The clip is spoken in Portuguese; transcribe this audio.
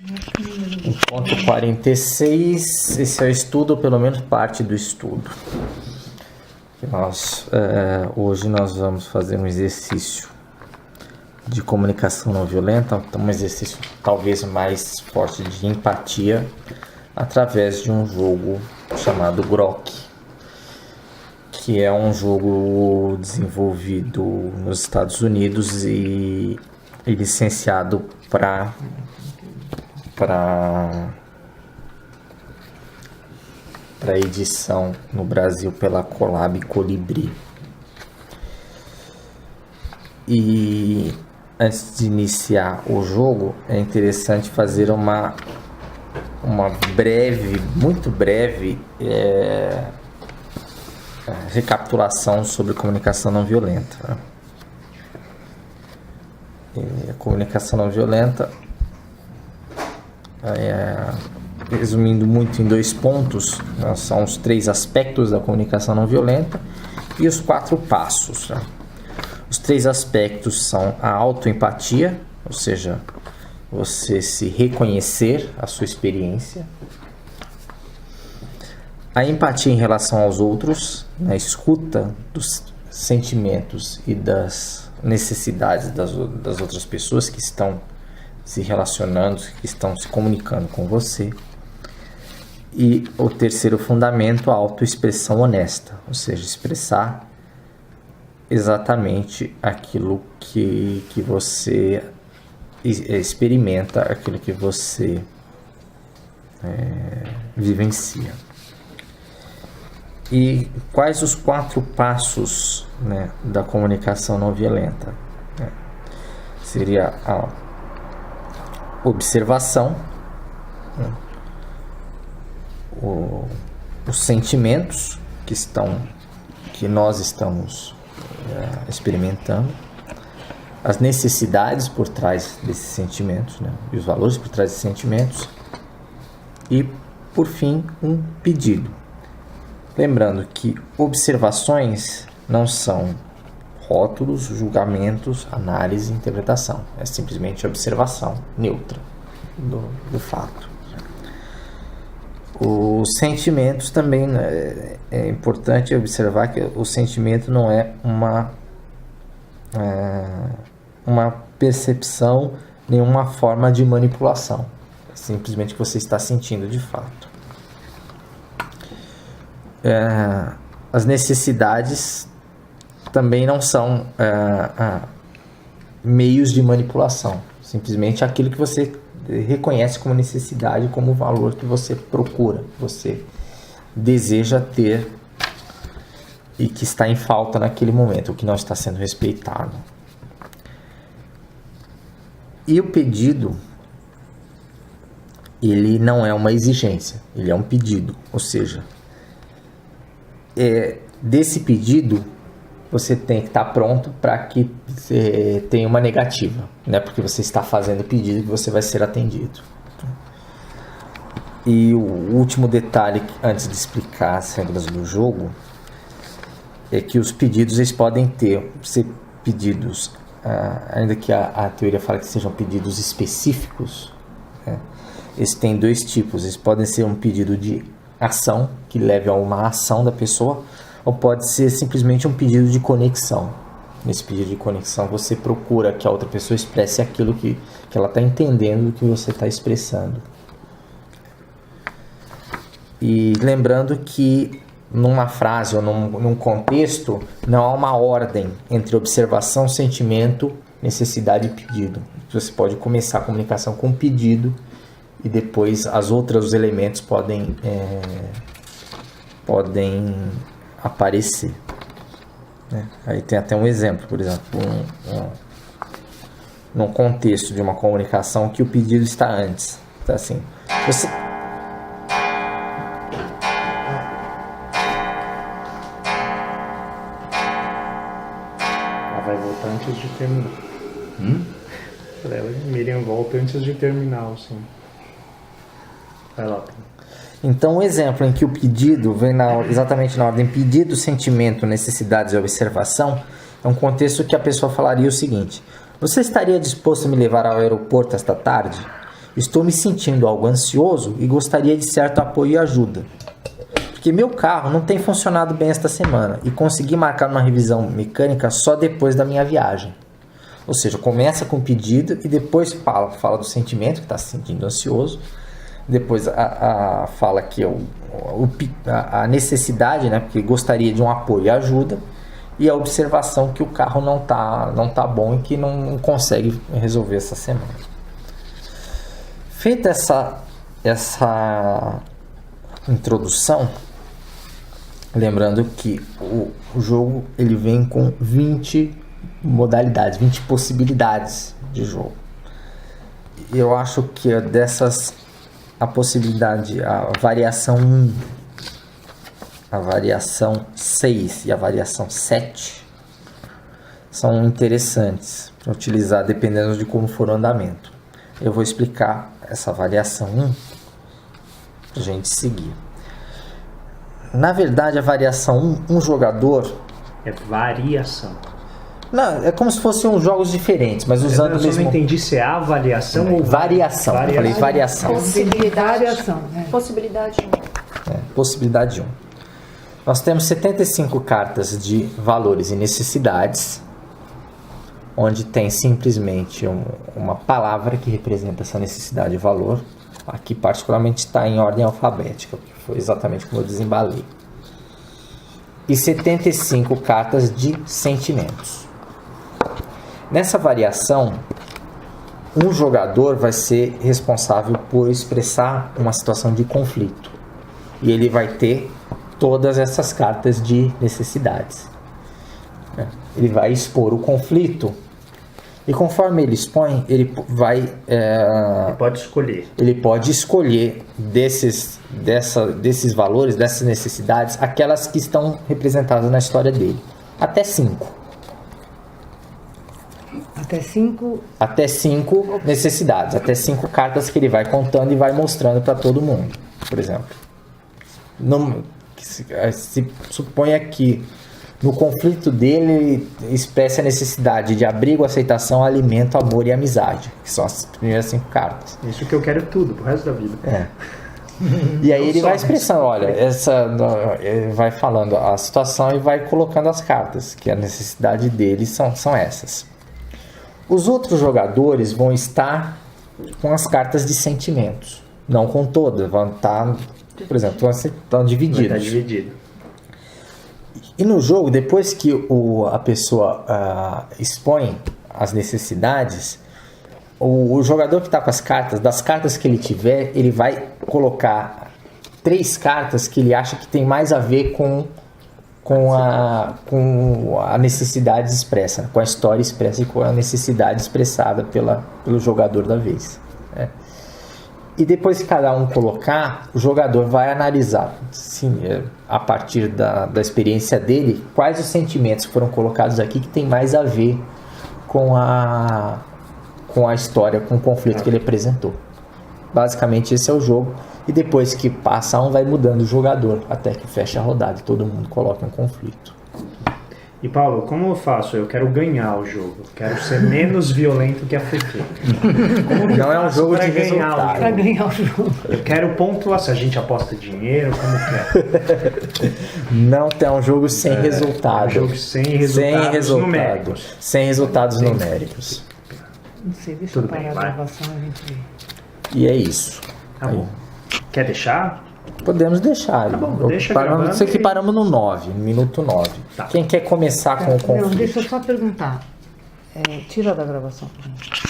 O ponto 46, esse é o estudo, ou pelo menos parte do estudo. Hoje nós vamos fazer um exercício de comunicação não violenta, um exercício talvez mais forte de empatia, através de um jogo chamado Grok, que é um jogo desenvolvido nos Estados Unidos e licenciado para edição no Brasil pela Collab Colibri. E antes de iniciar o jogo, é interessante fazer uma muito breve recapitulação sobre comunicação não violenta. A comunicação não violenta, resumindo muito em 2 pontos, são os 3 aspectos da comunicação não violenta e os 4 passos. Os 3 aspectos são a autoempatia, ou seja, você se reconhecer a sua experiência, a empatia em relação aos outros, na escuta dos sentimentos e das necessidades das outras pessoas que estão se relacionando, que estão se comunicando com você. E o terceiro fundamento, a autoexpressão honesta, ou seja, expressar exatamente aquilo que você experimenta, aquilo que você vivencia. E quais os 4 passos, da comunicação não violenta? Seria a observação, os sentimentos que nós estamos experimentando, as necessidades por trás desses sentimentos, e os valores por trás desses sentimentos, e por fim um pedido. Lembrando que observações não são rótulos, julgamentos, análise e interpretação. É simplesmente observação neutra do fato. Os sentimentos também, é importante observar que o sentimento não é uma percepção, nenhuma forma de manipulação. É simplesmente o que você está sentindo de fato. As necessidades também não são meios de manipulação, simplesmente aquilo que você reconhece como necessidade, como valor que você procura, que você deseja ter e que está em falta naquele momento, o que não está sendo respeitado. E o pedido, ele não é uma exigência, ele é um pedido, ou seja, desse pedido você tem que estar pronto para que você tenha uma negativa, não é porque você está fazendo o pedido que você vai ser atendido. E o último detalhe, antes de explicar as regras do jogo, é que os pedidos eles podem ser pedidos, ainda que a teoria fala que sejam pedidos específicos, eles têm 2 tipos. Eles podem ser um pedido de ação, que leve a uma ação da pessoa, ou pode ser simplesmente um pedido de conexão. Nesse pedido de conexão você procura que a outra pessoa expresse aquilo que ela está entendendo do que você está expressando. E lembrando que numa frase ou num contexto não há uma ordem entre observação, sentimento, necessidade e pedido. Você pode começar a comunicação com pedido e depois os elementos podem aparecer. Aí tem até um exemplo, por exemplo, num contexto de uma comunicação que o pedido está antes. Então, assim, você... Ela vai voltar antes de terminar. Miriam volta antes de terminar, assim. Vai lá. Então, o exemplo em que o pedido vem exatamente na ordem pedido, sentimento, necessidades e observação, é um contexto que a pessoa falaria o seguinte: você estaria disposto a me levar ao aeroporto esta tarde? Estou me sentindo algo ansioso e gostaria de certo apoio e ajuda. Porque meu carro não tem funcionado bem esta semana e consegui marcar uma revisão mecânica só depois da minha viagem. Ou seja, começa com o pedido e depois fala do sentimento, que está se sentindo ansioso. Depois fala que a necessidade, né, porque gostaria de um apoio e ajuda. E a observação que o carro não tá bom e que não consegue resolver essa semana. Feita essa introdução, lembrando que o jogo ele vem com 20 modalidades, 20 possibilidades de jogo. Eu acho que dessas, a possibilidade, a variação 1, a variação 6 e a variação 7 são interessantes para utilizar dependendo de como for o andamento. Eu vou explicar essa variação 1 para a gente seguir. Na verdade, a variação 1, um jogador... É variação. Não, é como se fossem jogos diferentes, mas usando o mesmo... Eu só não entendi se é avaliação ou... Variação. Eu falei variação. Variação. Possibilidade 1. Possibilidade 1. Nós temos 75 cartas de valores e necessidades, onde tem simplesmente uma palavra que representa essa necessidade e valor. Aqui particularmente está em ordem alfabética, porque foi exatamente como eu desembalei. E 75 cartas de sentimentos. Nessa variação, um jogador vai ser responsável por expressar uma situação de conflito. E ele vai ter todas essas cartas de necessidades. Ele vai expor o conflito e conforme ele expõe, ele vai... Ele pode escolher desses valores, dessas necessidades, aquelas que estão representadas na história dele. Até 5. Até 5 necessidades. Até 5 cartas que ele vai contando e vai mostrando para todo mundo. Por exemplo, se suponha que no conflito dele ele expressa a necessidade de abrigo, aceitação, alimento, amor e amizade, que são as primeiras 5 cartas. Isso que eu quero tudo pro resto da vida. E aí ele vai expressando, olha, ele vai falando a situação e vai colocando as cartas, que a necessidade dele são essas. Os outros jogadores vão estar com as cartas de sentimentos, não com todas, vão estar, por exemplo, estão divididos. Vai estar dividido. E no jogo, depois que a pessoa expõe as necessidades, o jogador que está com as cartas, das cartas que ele tiver, ele vai colocar 3 cartas que ele acha que tem mais a ver com a necessidade expressa, com a história expressa e com a necessidade expressada pelo jogador da vez. E depois que cada um colocar, o jogador vai analisar, sim, a partir da experiência dele, quais os sentimentos que foram colocados aqui que tem mais a ver com a história, com o conflito que ele apresentou. Basicamente esse é o jogo. E depois que passa vai mudando o jogador até que fecha a rodada e todo mundo coloca um conflito. E Paulo, como eu faço? Eu quero ganhar o jogo. Quero ser menos violento que a Fefe. Não é um jogo de resultado. Para ganhar o jogo. Eu quero pontuação. A gente aposta dinheiro, como que é? Não, é um jogo sem resultado. É um jogo sem resultados numéricos. Sem resultados numéricos. Não sei, deixa Tudo eu parar bem, a vai. gravação e a gente vê. E é isso. Tá bom. Quer deixar? Podemos deixar. Tá bom, deixa paramos, isso aqui e... paramos no 9, minuto 9. Tá. Quem quer começar com o conflito? Não, deixa eu só perguntar. Tira da gravação pra gente.